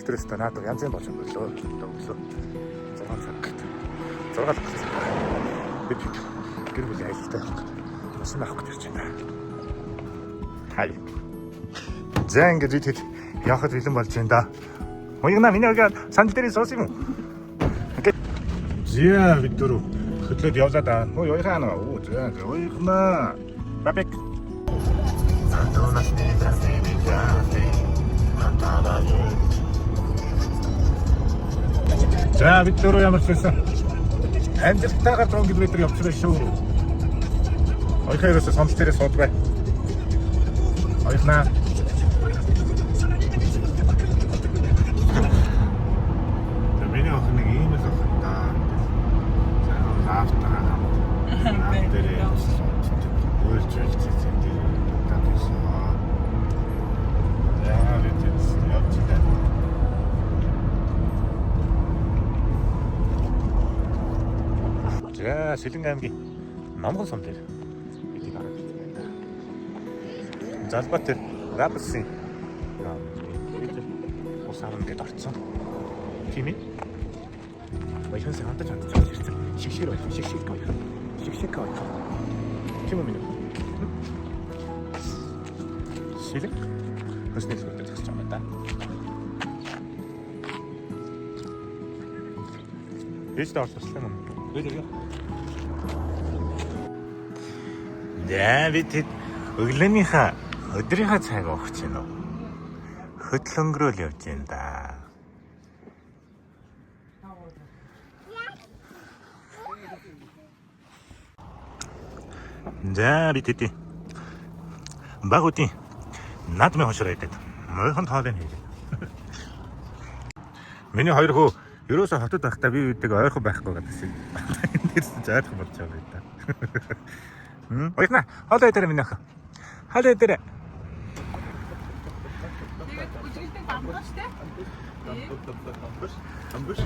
өдрөөс та наад янз бүр болж өглөө. Өглөө 6 цаг. 6 цаг. Бид гэр бүлийн аялалтай машин авах гэж байна. Хай. За ингэж хэд явахд бэлэн болж байна да. Хоёрна миний өглөө сандал дээр суусан юм уу? Окей. Зя бид дөрөв хөдлөөд явлаа да. Ой ойрхаа. Оо зя ойрхна. Бабек. За бид дөрөв ямар ч байсан. Амжилттайгаар 100 км явчихлаа шүү. Ойрхоос сандал дээр суудгаа. Ойрхна. Миний охин нэг ийм л охин да. Лафтаа хамт. Дээрээ уйлж үлцсэн дээр татсан. Яа бид явчихлаа. За Сэлэнг аймгийн Номгон сум дээр бидийг хараад байна. Залбаатар Рапсын усаарна гэдээ орцсон. Тийм ээ. Баян хандаж ирсэн. Шигшэр байх. Шигшэр гоё. Тийм үү минь. Сэлэг. Хөснөл хүртэл зогсож байгаа да. Ээж даа орсон юм. Бэлэг. За бид өглөөнийхөө өдрийнхөө цаг өгч байна уу? Хөдлөнгөрөөл явж байна да. За бид хэдий багуудын наадмын хошроо идэв. Мойхон тоолын хийлээ. Миний хоёр хөө ерөөсө хотод байхдаа би үүдэг ойрхон байхгүй гэсэн. Эндээс жаадах болж байгаа юм да. Ойрна. Хоолой дээр минь ах. Хоолой дээр. Тэгээд үжилтэй бамгаш те. Амбуш.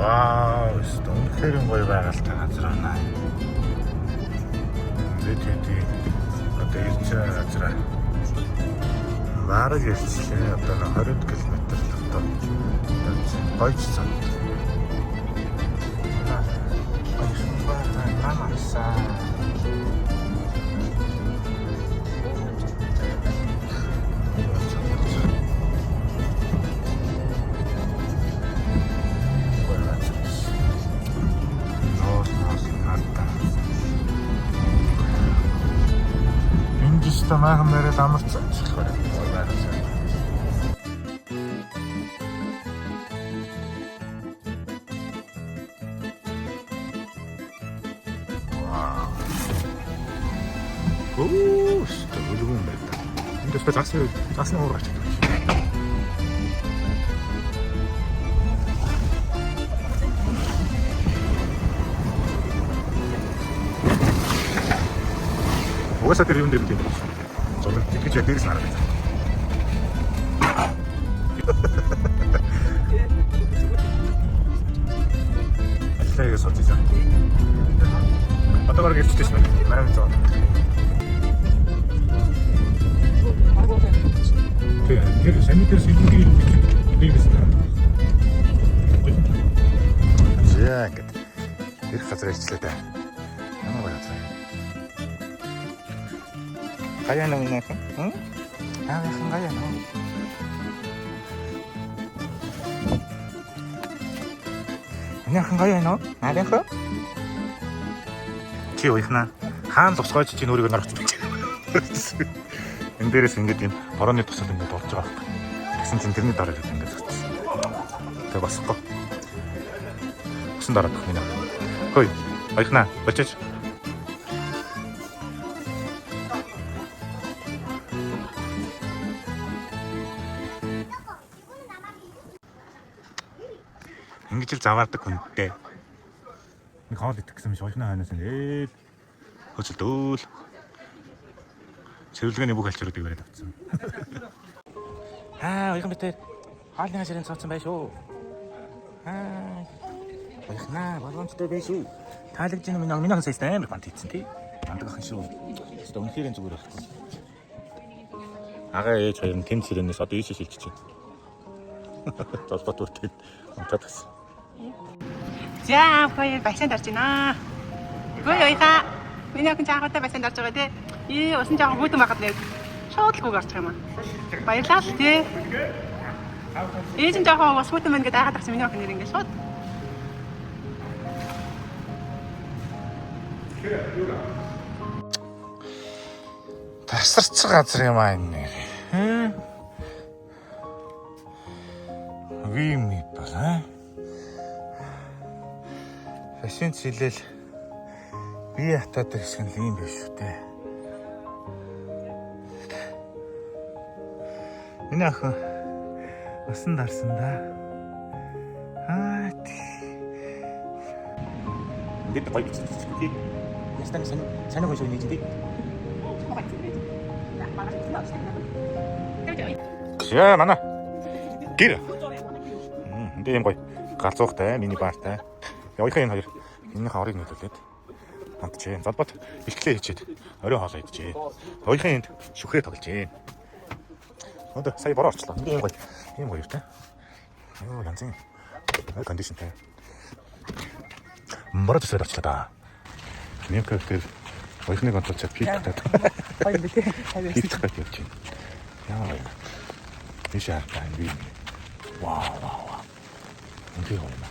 Вау, стонхэрэн гоё байгальтай газар байна. Бид одоо ирж байгаа газар бараг ирчлээ. Одоо 20 км дотор гойч цан. Maahan mere damarцсан болохоор байгуулсан. Вау. Оо, столгүй юм байна. Энд бас загсан уур гарч ирж байна. Уусаа тэр юм дээр тийм. Зураг тэгж яг дээрс хараад байна. Аллаа соцсон. Одоо гарч ирчихсэн байна. 800. Тэр санитар сэлэнгийн дээрс хараад. Зэ ингээд ирэх газар ирчлээ дээ. Ямар байна вэ? Kaya nang ingat, kaya no. Kaya no. Ada ko? Чи уйхна. Хаан тусгойч чи нүрийг нарах гэж. Энд дээрээс ингэж юм борооны тусал ингэж болж байгаа байхгүй. Тэгсэн чинь тэрний дараа ингэж зогссон. Тэг басахгүй. Усан дараад гэх юм. Хөөе. Уйхна. Бочооч. Ингэж л заваардаг хүнтэй. Нэг хоол идэх гэсэн юм шойхны ханаас нь хөцөлдөөл. Цэвэрлэгээний бүх алчруудыг бариад авцсан. Ойгон битэр хоолны хаширын цаасан байх шүү. Баяхнаа, боломжтой байх шүү. Таалагдж байна миний охин сая амар банд хийсэн тий. Бандаг охин шүү. Өөртөө үнэхээр зүгээр байхгүй. Агаа ээж хоёр нь тэнд сэрэнээс одоо ийшээ шилжиж байна. Толгой төртөд амтаад гисэн. За хоёр бассейнд орж байна. Гой ойха. Миний охин жаагатай бассейнд орж байгаа тий. Усан жаахан хүйдэн байгаад нэр шууд л гүг орчих юм аа. Баярлалаа л тий. Ээж нь жаахан ус хүйдэн байна гэдээ айгаад тагсан миний охин нэр ингэ шууд. Тасарч газар юм аа энэ. Вим баа. Фашин чилэл би хатаад ирсэн л юм биш үү те. Миний охин усан дарсан да. Бид гоё гэж хэлдэг. Ястан сайн гоё шүү нийт. Яа мана. Гэр. Энд юм гоё. Галзуухтай, миний баартай. Явахын энэ хоёр. Энийхээ орыг нөлөөлээд хамтжээ. Залбат бэлтгэлээ хийчихэд орой хоолоо идчихээ. Хоёрын энд шүхрээ тоглож дээ. Өнөөдөр сая бороо орчлоо. Ийм гоё. Ийм гоё юутай. Юу янзын кондишнтэй. Бороо төсөөр очлоо да. Нэмэх тэр хоёрын контрол чад пиктээд. Хоёр битээ. Пиктээд явж байна. Яа. Ишаа тань би. Вау. Үнтэй гоё юм.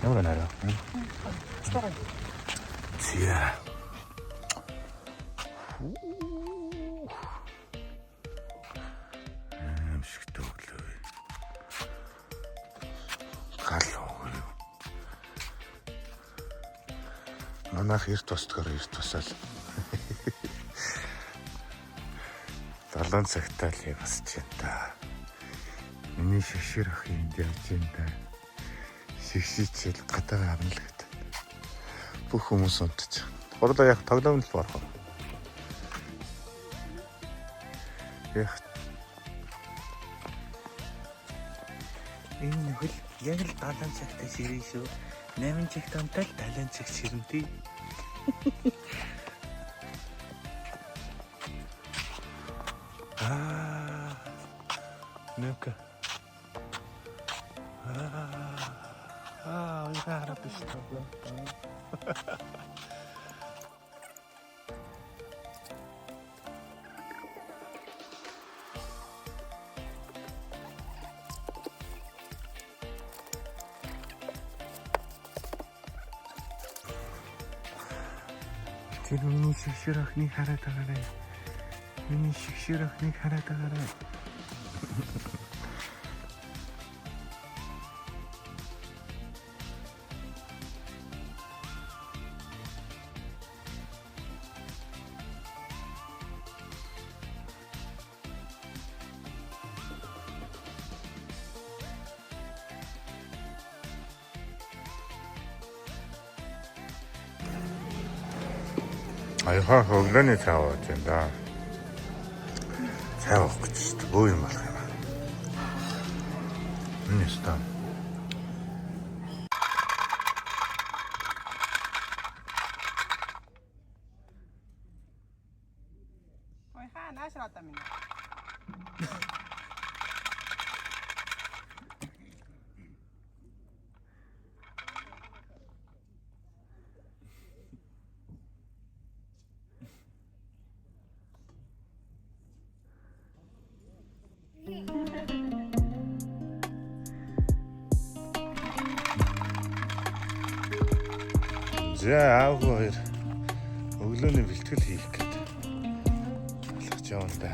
Ямар нэрэ? Зя. Амшигтэй өглөө. Галуу. Манайх эрт тусдгаар эрт тусаал. 7 цагтаа л басч байна та. Миний шишэр ах юм явж байна та. Шигшичэл гадаа харналгад. Бүх хүмүүс унтж. Хорлоо яг тоглоомд л борхоо. Яг энэ нөхөл яг л 7 цагтаа ширээ шүү. 8 цагт амтал 7 цаг ширэнтэй. Нөка. Яра биштэй. Тэр миний шигшэр охиныг хараад байгаарай. Миний шигшэр охиныг хараад байгаарай. Аяха хөглөний цай ууж байна да. Цай уух гэж шүү дээ. Өө юм болох юм аа. Энэ стан. Ой ха наашраад юм. За аав хоёр өглөөний бэлтгэл хийх гээд болгож явна да.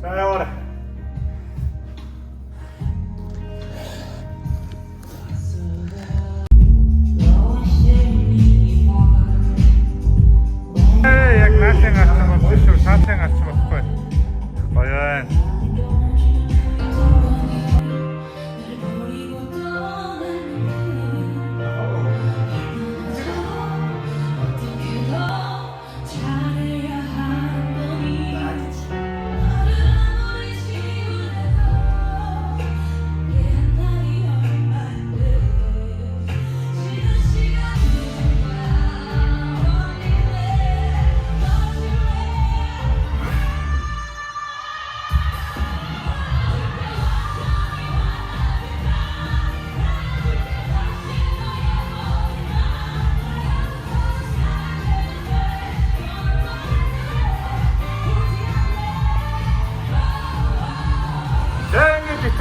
자, 영원해. Яг наашин гарсан бол шүү, цаашаа гарсан байхгүй. Баян.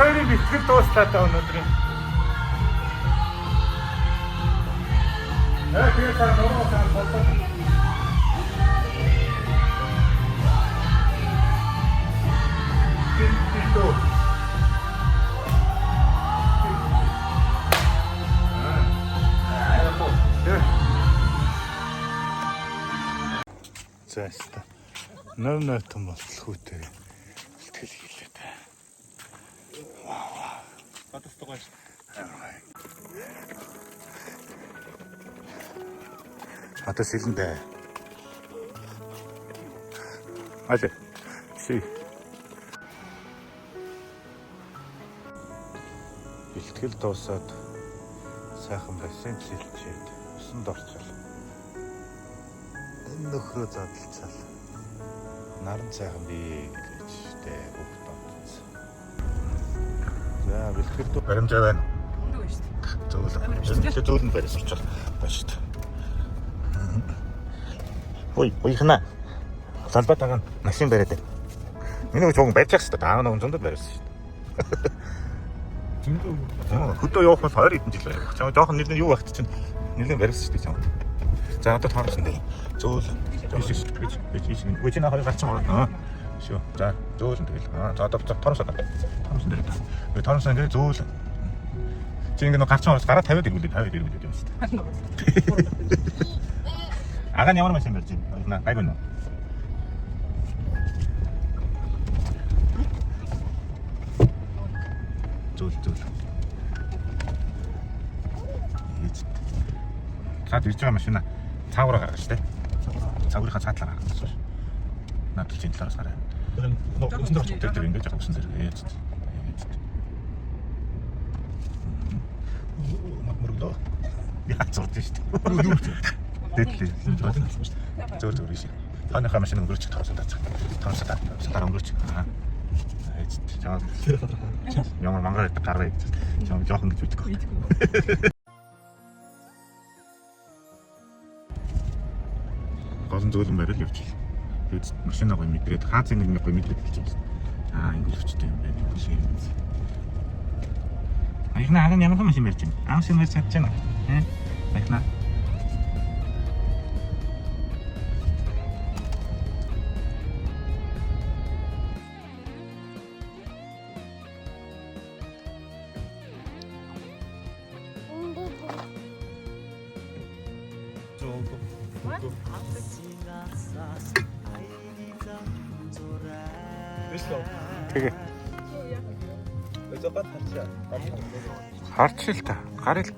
Хоёрын бэлтгэл дууслаа та өнөөдрийн. Тэгээд та нуруу цааш болдог. Тиндөө. Зааста. Нөр том болтлохүйтэй. Бэлтгэл хийлээ та. Батстагаш. Хата сэлэндэ. Ажи. Си. Бэлтгэл дуусаад сайхан бассейн сэлчээд усанд орцол. Энэ нөхрөө задлцал. Наран сайхан бий гэж тэ бүгд бодсон. За бэлтгэл баримжаа байна. Үндэ шүү дээ. Зөвлө. Зөвлөнд барьж очил байна шүү дээ. Ой хана. Салбатагаан машин бариад. Миний жоохон барьж явах шүү дээ. Аав нэг зөндөө барьсан шүү дээ. Зөндөө. Хөдөө явах бол 20 хэдэн жил байх. Чам жоохон нэлээд юу багт чинь нэлээд барьсан шүү дээ чам. За одоо тоомсон дээ. Зөвлө. Үгүй чинь хоёр гарч байгаа. Шүү. За зөөлөн тэгэл. За одоо торомсоо. Торомсон дээр та. Өө торомсон дээр зөөлөн. Чи ингэ гарч байгаа гараа тавиад ирүүлээ. Тавиад ирүүлээ юм шүү дээ. Агаан ямар машин барьж байна? Гайгүй нөө. Зөөл. Цаад ирж байгаа машина цаагаараа гаргаж штэ. Цаагаараа цаатлаа гаргасан шүү. Надад чинь талаас гараа. Усан дээр тэр ингэж усан дээр ээж. Мөрөглөө. Яа зурж штэ. Дэтлээ. Зөөр шиг. Хааныхаа машин өнгөрч тоосоо таац. Тоосоо дараа өнгөрч. Ээж. Чаа. Ямар мангар гараа гэж. Чаа жоохон гэж үтгэв. Гол зөөлөн барил явчих. Тэгээд машинаа гоё мэдрээд хаац ингэ гоё мэдрээд хэлж байна. Ингэ л өчтэй юм байна. Машин юм. Айхна хаан ямар машин барьж байна? Машин барьж чадж байна. Айхна. Тэгээ. Өсөөгөө харчаа. Харчил та. Гарил.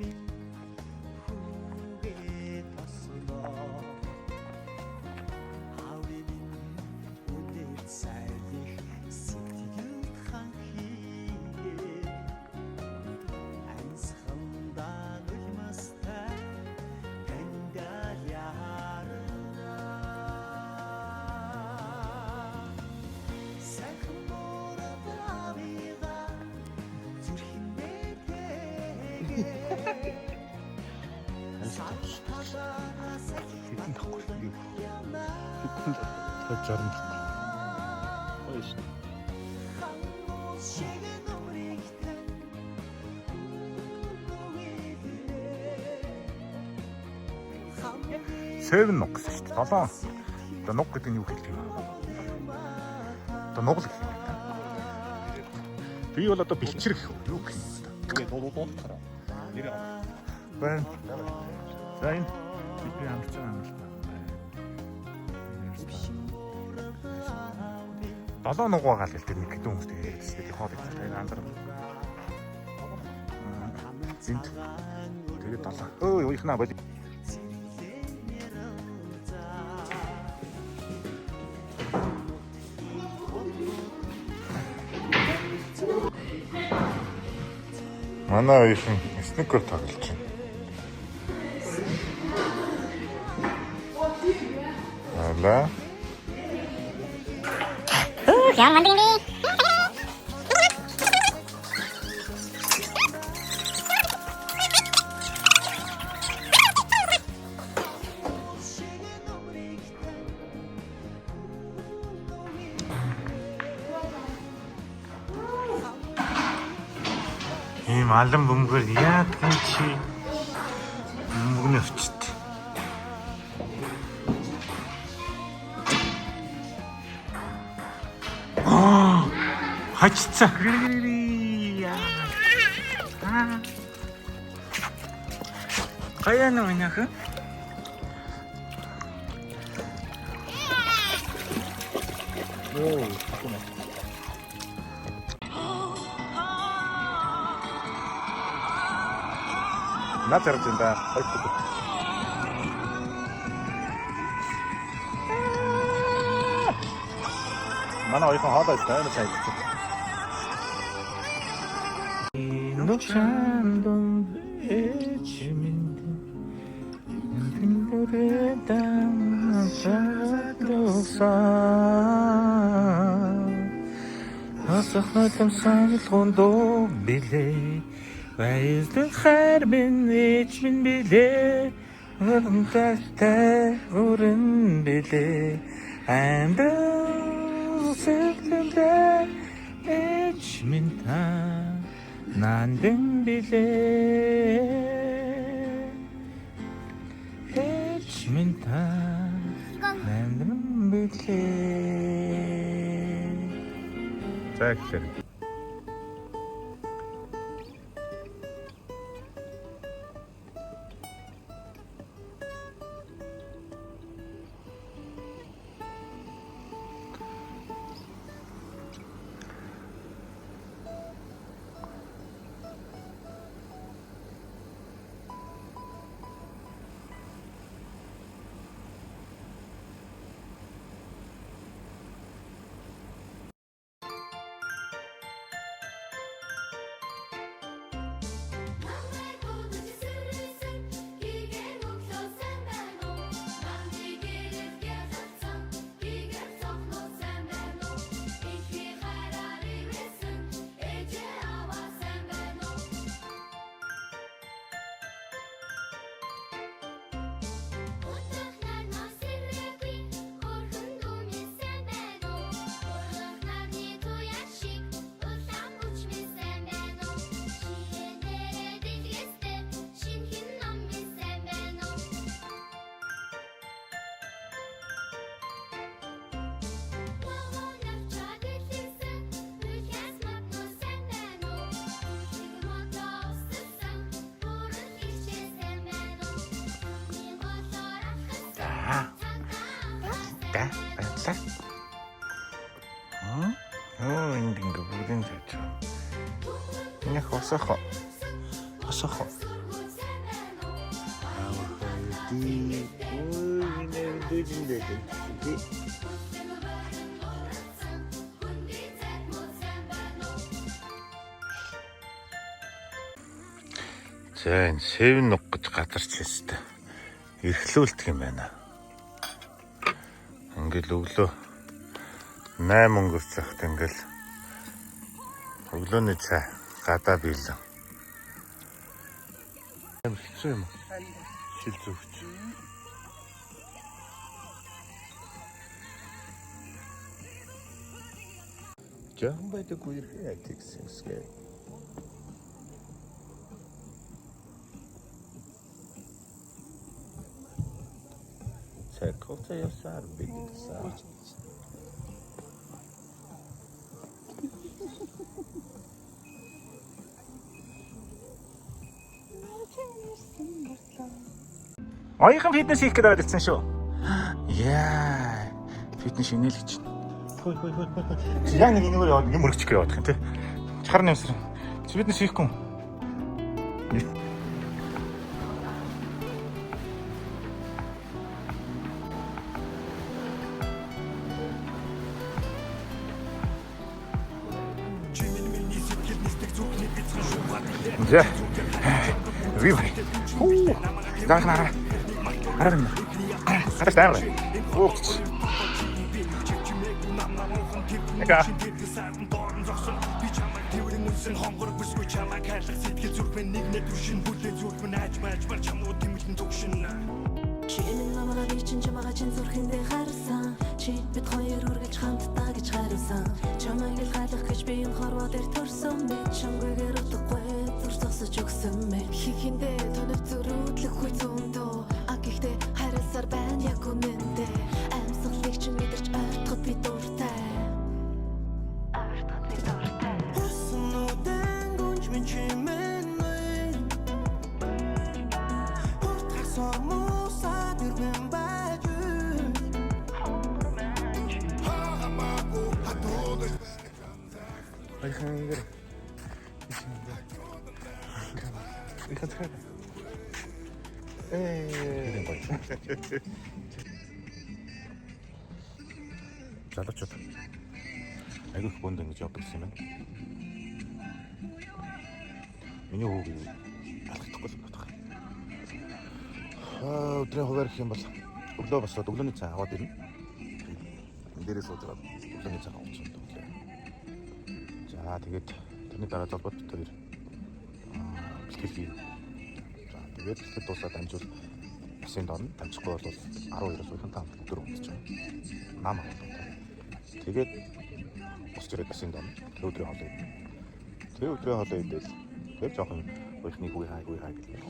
Хэдэн тахгүй юу? Хэдэн жаран тахгүй. Ой шин. Seven нуг гэсэн шүү дээ. 7. Одоо нуг гэдэг нь юу хэлдэг юм бэ? Одоо нуг л гэх юм байна. Би бол одоо бэлчэр гэх юу гэх юм бэ? Тэгээ дуудахаараа. Нэрээ. Байна. Сайн. Би амарч байгаа юм л та. 7 нуг байгаа л гэдэг нэг хэдэн хүмүүс тэгээд хоол идэх энэ анзаар. Зинт. Тэгээд 7. Өө ихнаа боли. Манай ихэнх сникер тоглож байна. Ала. Яа мандинг. Ийм алан бөмбөр яадаг чи бөмбөгний өвчт. Хачцаа. Кая нэмэнийх? Оо, на тэрдэнда хайхгүй. Манай оюухан хоолой сайн сайн. Ночандон эчминд эндүрэдам садоса асахнатам саналгондоо билээ Вайздын хайр минь эчмин билээ Өрөнтэй өрөн билээ Амдал сэтлэмдээ эчмин та Нандин билээ эчмин та Нандин билээ Зайхлэр Да, баярлалаа. Оо, энэ ингээ бүгдийн зайч. Энэ хосохо. Хосохо. Ди. Ой, энэ дэжиндээ. Ди. За, энэ Seven нуг гэж газарч хэвчээ. Эрхлүүлдэг юм байна. Ингээл өглөө 8 өнгөрч захт ингээл өглөөний цай гадаа биелэн амар хэцүү юм. Шил зүгч. Жаахан байдаггүй яа тэгсэнсгээ. Цэкоцоо ясаар бидсэн. Оёхан фитнес хийх гэдэг байсан шүү. Яа. Фитнес инээл гэж. Хой. Яг нэг энэгээр яваад юм өргөчих гээд явах юм тий. Чахар нэмсэр. Фитнес хийхгүй. За. Вив. Дахнара. Арам. Хатаж таарай. Ууч. Яга. Чиний намайг бичин чамайг чин зүрхэндээ харсан. Чи бид хоёр үргэлж хамтдаа гэж хариусан. Чамайг л хайлах гэж би энэ хорвоо дээр төрсөн мэт чамгүйгээр утгагүй зүр зогсож өгсөн мэт. Хихэндээ тоног зөрүүдлэх үе зөндөө. А гэхдээ харилсаар байна яг үнэндээ. Амьсгалыг чи мэдэрч ойртоход би дуртай. Ойртоход би дуртай. Хүснүүдэн гүнж минь чимэн ой. Хүртэх сормусаад ирвэн байж. Айхан ингэ. Ихэн цаа. Залуучууд айгүй их бүнд ингэж явдаг юм байна. Миний хүүг алхдахгүй л байна. Өдрийн хуваар гэх юм бол өглөө босоод өглөөний цай аваад ирнэ. Энд дээрээ суугаад өглөөний цай авчихсан юм. За тэгээд тэрний дараа залбот хоёр бэлтгэл хий. За тэгээд бэлтгэл дуусаад амжуул бассейн доорно. Амжихгүй бол 12-оос 5 4 унтчих. Нам авах. Тэгээд босч ирээд бассейн доорно. Өдрийн хоолой. Тэгээд өдрийн хоолой идэл. Тэгээд жоохон өөрхний хүй хай гэдэг.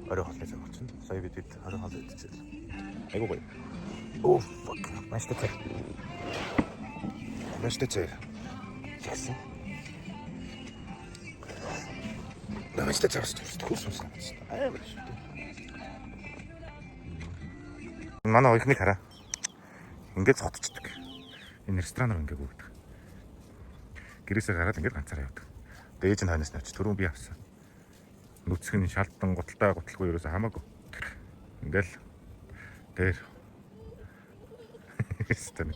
Орой хоолой зогсчихно. Сая бид орой хоолой идчихлээ. Айгуу гоё. Oh fuck. Маштай. Яасан. Намайг цаас төгссөн санагдсан. Амар шүү дээ. Манай оюхныг хараа. Ингээд цотчдаг. Энэ ресторанаар ингээд өгдөг. Гэрээсээ гараад ингээд ганцаараа явдаг. Дээж нь ханаас навч түрүүн би авсан. Нүцг нь шалдан гуталтай гуталгүй ерөөсөө хамаагүй. Ингээл дээр. Стэн.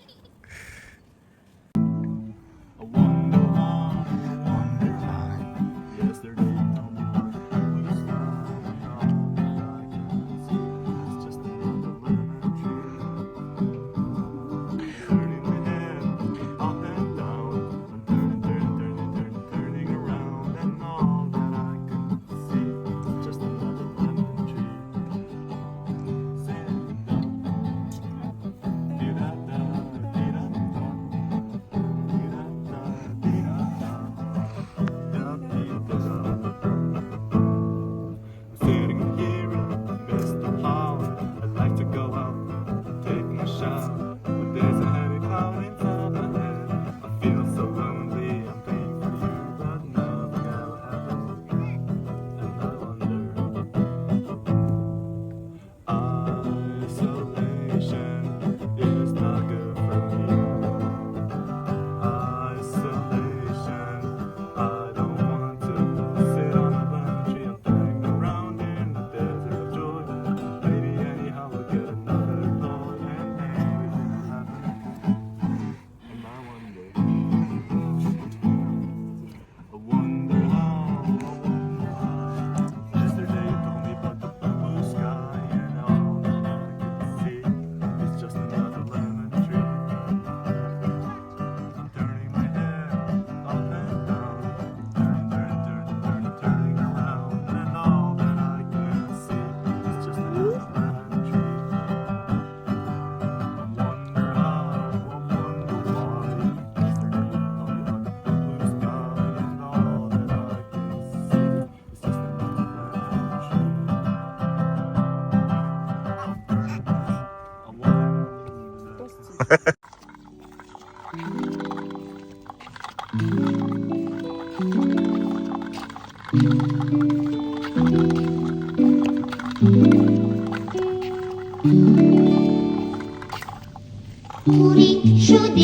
우리 슈디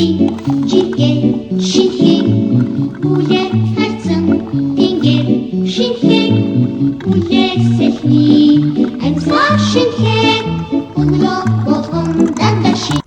짙게 신해 울에 харцан тэнгэр шинхээ үлээсэлний амьсгал шинхээ өнөө болгон дандаа шин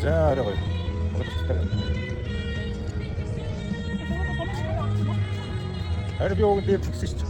За арай гоё. Арай би ууг дээр тэгсэн шүү.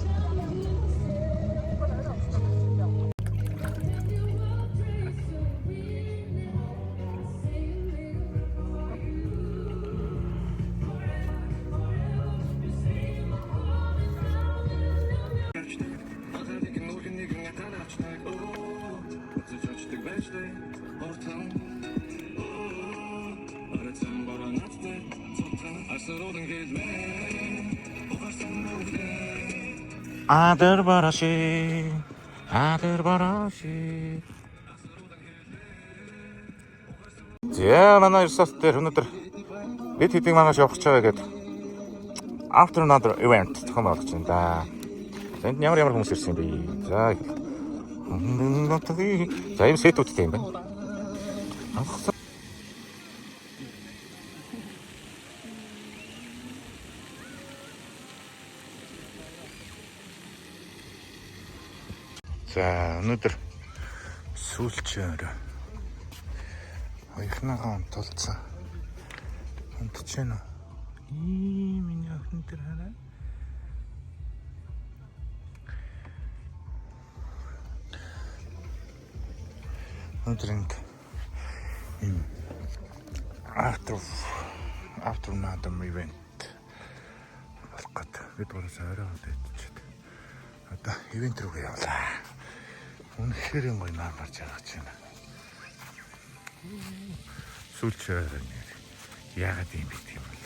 아들 바라시 За манай ирсас дээр өнөөдөр бид хэдийн манаас явах гэж байгаа гэдэг after another event зохион байгуулж байна да. За энд ямар хүмүүс ирсэн бэ? За ийм сэтүүдтэй юм байна. За өнөөдөр сүүлчээр хоёрныхаа тулцсан. Унтж байна уу? Миний охин тэр хараа. Өнөөдөр энэ after another event болох гэдэг. Бид гураас орой удаачихад. Одоо ивент рүү явлаа. Үнэхээр гоё нар гарч байгаа ч юм. Сүүлчээр нэр яагаад юм бэ тийм бол.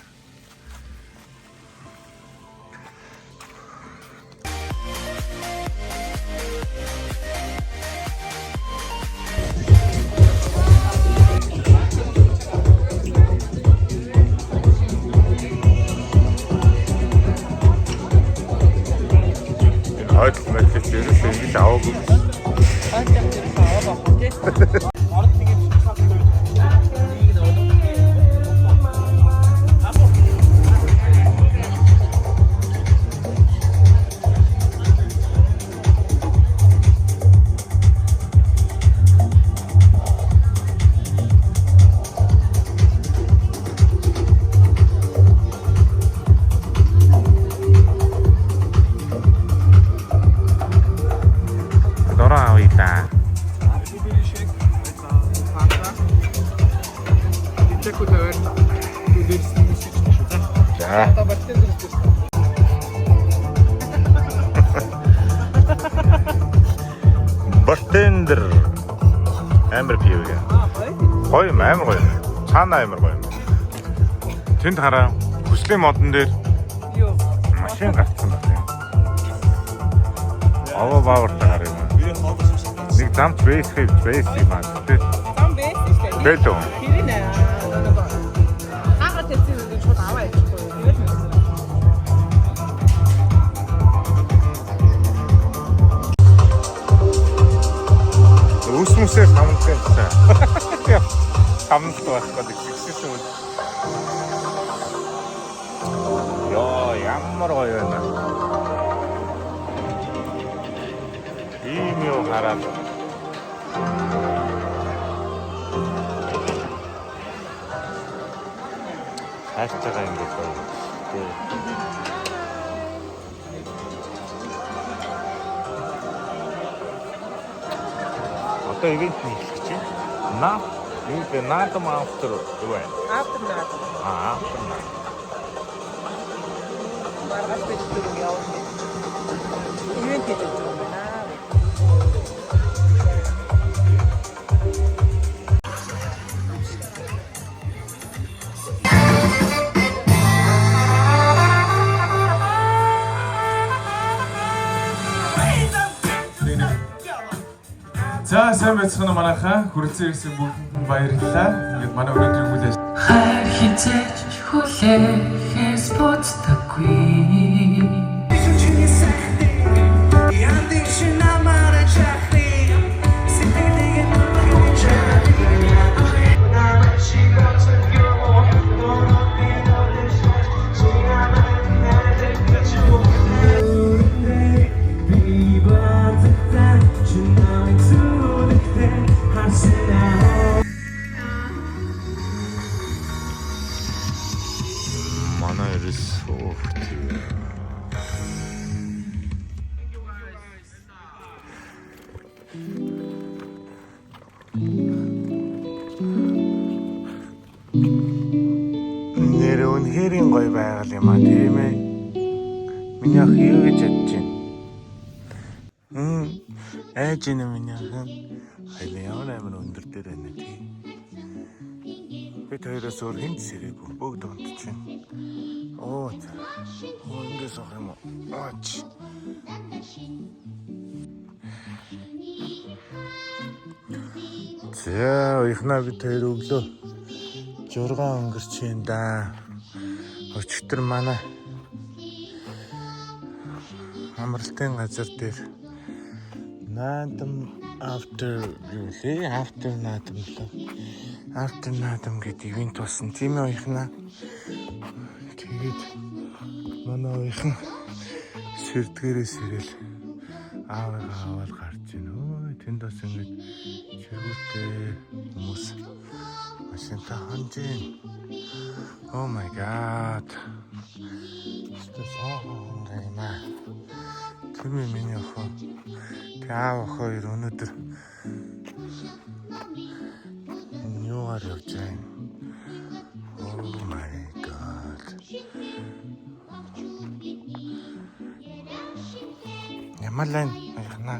Хойд мэдлэг дээрээс ингэж аваагүй. Бартендер амар пив гэ. Гоё амар гоё. Цаана амар гоё. Тэнд хараа хүслийн модон дээр юу машин гарцсан байна. Аваа баавартай хараа юм. Нэг замч бейс юм аа. Зам бейс шүү дээ. Бэлэн. Тэр нэ. Хаагаад тэцэн үү шууд аваа яахгүй. Үсмүсээ самттай. Самттай байх гэдэг чигссэн үү? Ямар гоё байна. руу хараад хайрцаага ингэж байна. Одоо ивент нийлэх чинь наадам автор юу вэ? Автор наад. Автор наад. Маргаш бичдэг явна. Ивент хийж байгаа юм байна. За сайн байцгаана манайхаа хүрэлцэн ирсэн бүгдэнд баярлалаа. Тэгээд манай өнөөдрийн хүлээж хайр хизээч хүлээхээс буцдаггүй. Манай ресурс. Нэр үнэхээр гоё байгаал юм а тийм ээ. Миний ах юу гэж бодож байна? Ээж нь миний ах. Хайлаа ямар өндөр дээр байна тийм. Бид хоёроос өөр хэн сэрээгүй бүгд унтж байна. Оо ингээс ах юм уу? Аач. За ихнаа бид хоёр өглөө 6 өнгөрч юм да. Өчтөр манай амралтын газар дээр наадам after наадам гэдэг ивент болсон. Тийм ээ ихнаа. Тэгээд манай охин сэрдгээрээс ирэл аавал гарч ийн. Ой тэнд бас ингэж чиргүүтэй хүмүүс машинтай ханж ийн. Oh my god. Стефан гайма. Тэми миний охин. Таав хоёр өнөдөр юугаар явж байна? Oh my god. Ямалан яхна.